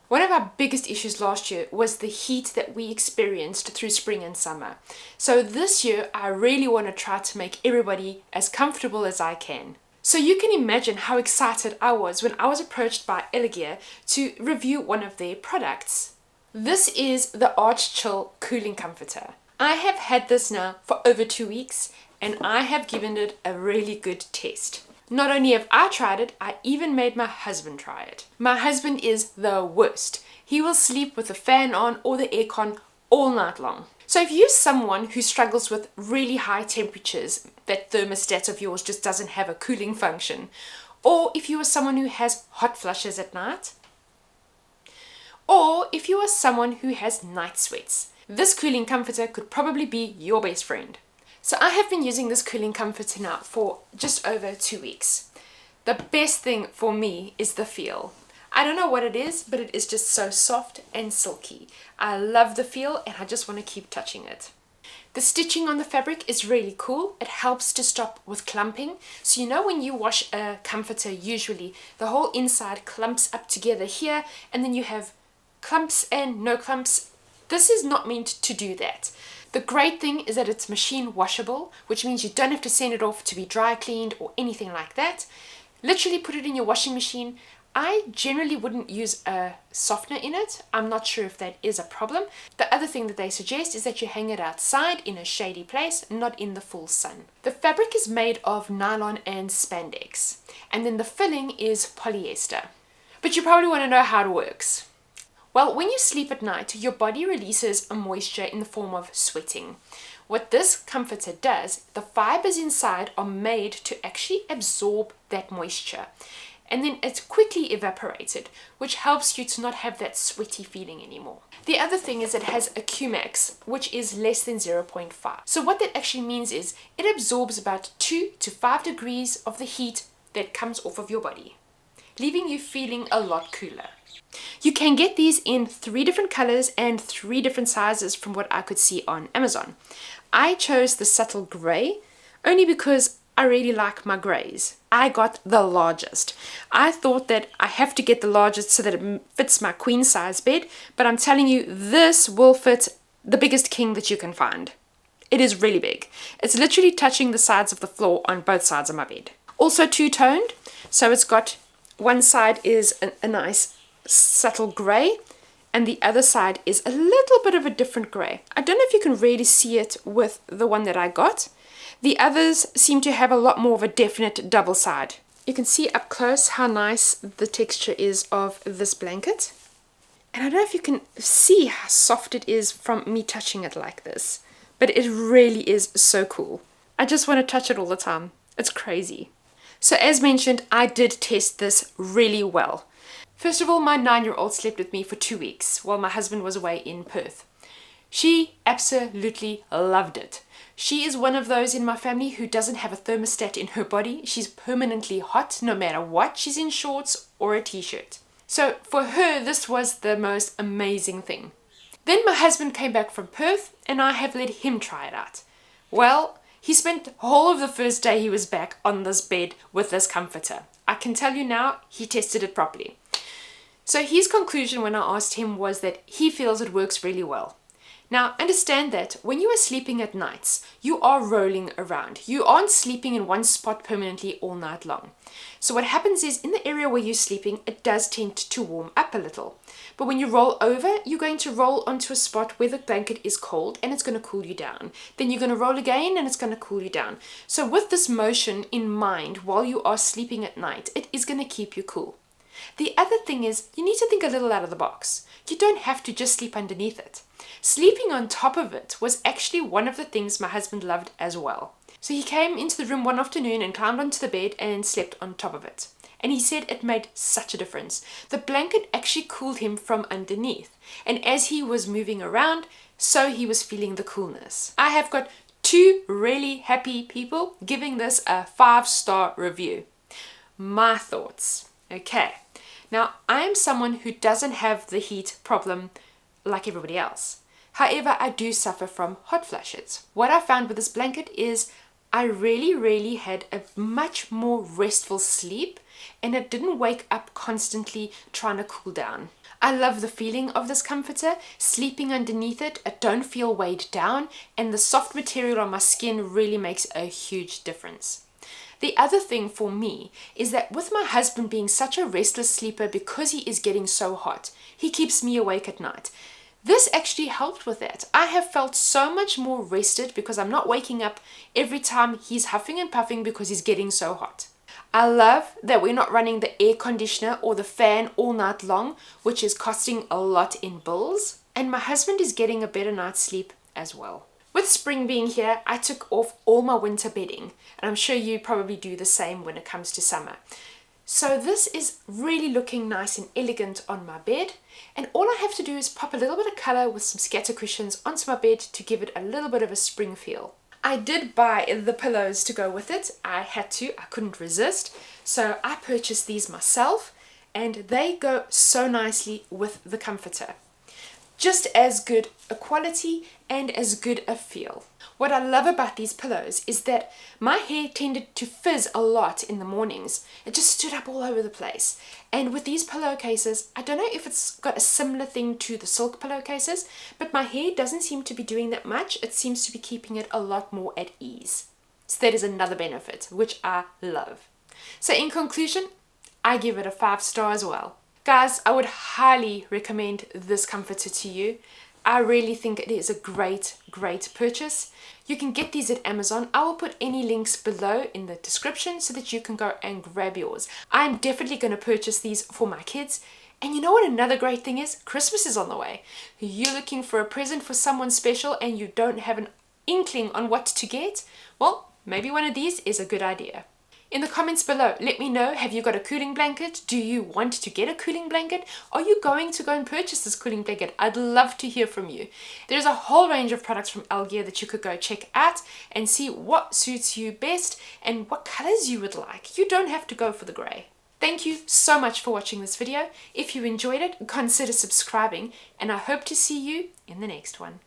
One of our biggest issues last year was the heat that we experienced through spring and summer. So this year, I really want to try to make everybody as comfortable as I can. So you can imagine how excited I was when I was approached by Elegear to review one of their products. This is the Arch Chill Cooling Comforter. I have had this now for over 2 weeks and I have given it a really good test. Not only have I tried it, I even made my husband try it. My husband is the worst. He will sleep with the fan on or the aircon all night long. So if you're someone who struggles with really high temperatures, that thermostat of yours just doesn't have a cooling function, or if you are someone who has hot flushes at night, or if you are someone who has night sweats, this cooling comforter could probably be your best friend. So I have been using this cooling comforter now for just over 2 weeks. The best thing for me is the feel. I don't know what it is, but it is just so soft and silky. I love the feel and I just want to keep touching it. The stitching on the fabric is really cool. It helps to stop with clumping. So you know when you wash a comforter, usually the whole inside clumps up together here and then you have clumps and no clumps. This is not meant to do that. The great thing is that it's machine washable, which means you don't have to send it off to be dry cleaned or anything like that. Literally put it in your washing machine. I generally wouldn't use a softener in it. I'm not sure if that is a problem. The other thing that they suggest is that you hang it outside in a shady place, not in the full sun. The fabric is made of nylon and spandex, and then the filling is polyester. But you probably want to know how it works. Well, when you sleep at night, your body releases a moisture in the form of sweating. What this comforter does, the fibers inside are made to actually absorb that moisture. And then it's quickly evaporated, which helps you to not have that sweaty feeling anymore. The other thing is it has a Qmax, which is less than 0.5. So what that actually means is it absorbs about 2 to 5 degrees of the heat that comes off of your body, leaving you feeling a lot cooler. You can get these in 3 different colors and 3 different sizes from what I could see on Amazon. I chose the subtle gray only because I really like my grays. I got the largest. I thought that I have to get the largest so that it fits my queen size bed, but I'm telling you, this will fit the biggest king that you can find. It is really big. It's literally touching the sides of the floor on both sides of my bed. Also two-toned, so it's got one side is a nice subtle gray and the other side is a little bit of a different gray. I don't know if you can really see it with the one that I got. The others seem to have a lot more of a definite double side. You can see up close how nice the texture is of this blanket. And I don't know if you can see how soft it is from me touching it like this, but it really is so cool. I just want to touch it all the time. It's crazy. So as mentioned, I did test this really well. First of all, my 9-year-old slept with me for 2 weeks while my husband was away in Perth. She absolutely loved it. She is one of those in my family who doesn't have a thermostat in her body. She's permanently hot no matter what. She's in shorts or a t-shirt. So for her, this was the most amazing thing. Then my husband came back from Perth and I have let him try it out. Well, he spent the whole of the first day he was back on this bed with this comforter. I can tell you now, he tested it properly. So his conclusion when I asked him was that he feels it works really well. Now, understand that when you are sleeping at nights, you are rolling around. You aren't sleeping in one spot permanently all night long. So what happens is in the area where you're sleeping, it does tend to warm up a little. But when you roll over, you're going to roll onto a spot where the blanket is cold and it's going to cool you down. Then you're going to roll again and it's going to cool you down. So with this motion in mind while you are sleeping at night, it is going to keep you cool. The other thing is you need to think a little out of the box. You don't have to just sleep underneath it. Sleeping on top of it was actually one of the things my husband loved as well. So he came into the room one afternoon and climbed onto the bed and slept on top of it. And he said it made such a difference. The blanket actually cooled him from underneath. And as he was moving around, so he was feeling the coolness. I have got 2 really happy people giving this a 5-star review. My thoughts. Okay. Now, I am someone who doesn't have the heat problem like everybody else. However, I do suffer from hot flashes. What I found with this blanket is I really had a much more restful sleep and it didn't wake up constantly trying to cool down. I love the feeling of this comforter. Sleeping underneath it, I don't feel weighed down, and the soft material on my skin really makes a huge difference. The other thing for me is that with my husband being such a restless sleeper because he is getting so hot, he keeps me awake at night. This actually helped with that. I have felt so much more rested because I'm not waking up every time he's huffing and puffing because he's getting so hot. I love that we're not running the air conditioner or the fan all night long, which is costing a lot in bills. And my husband is getting a better night's sleep as well. With spring being here, I took off all my winter bedding, and I'm sure you probably do the same when it comes to summer. So this is really looking nice and elegant on my bed, and all I have to do is pop a little bit of color with some scatter cushions onto my bed to give it a little bit of a spring feel. I did buy the pillows to go with it. I had to, I couldn't resist. So I purchased these myself, and they go so nicely with the comforter. Just as good a quality and as good a feel. What I love about these pillows is that my hair tended to frizz a lot in the mornings. It just stood up all over the place. And with these pillowcases, I don't know if it's got a similar thing to the silk pillowcases, but my hair doesn't seem to be doing that much. It seems to be keeping it a lot more at ease. So that is another benefit, which I love. So in conclusion, I give it a 5-star as well. Guys, I would highly recommend this comforter to you. I really think it is a great purchase. You can get these at Amazon. I will put any links below in the description so that you can go and grab yours. I'm definitely going to purchase these for my kids. And you know what another great thing is? Christmas is on the way. You're looking for a present for someone special and you don't have an inkling on what to get? Well, maybe one of these is a good idea. In the comments below, let me know, have you got a cooling blanket? Do you want to get a cooling blanket? Are you going to go and purchase this cooling blanket? I'd love to hear from you. There's a whole range of products from Algear that you could go check out and see what suits you best and what colors you would like. You don't have to go for the grey. Thank you so much for watching this video. If you enjoyed it, consider subscribing, and I hope to see you in the next one.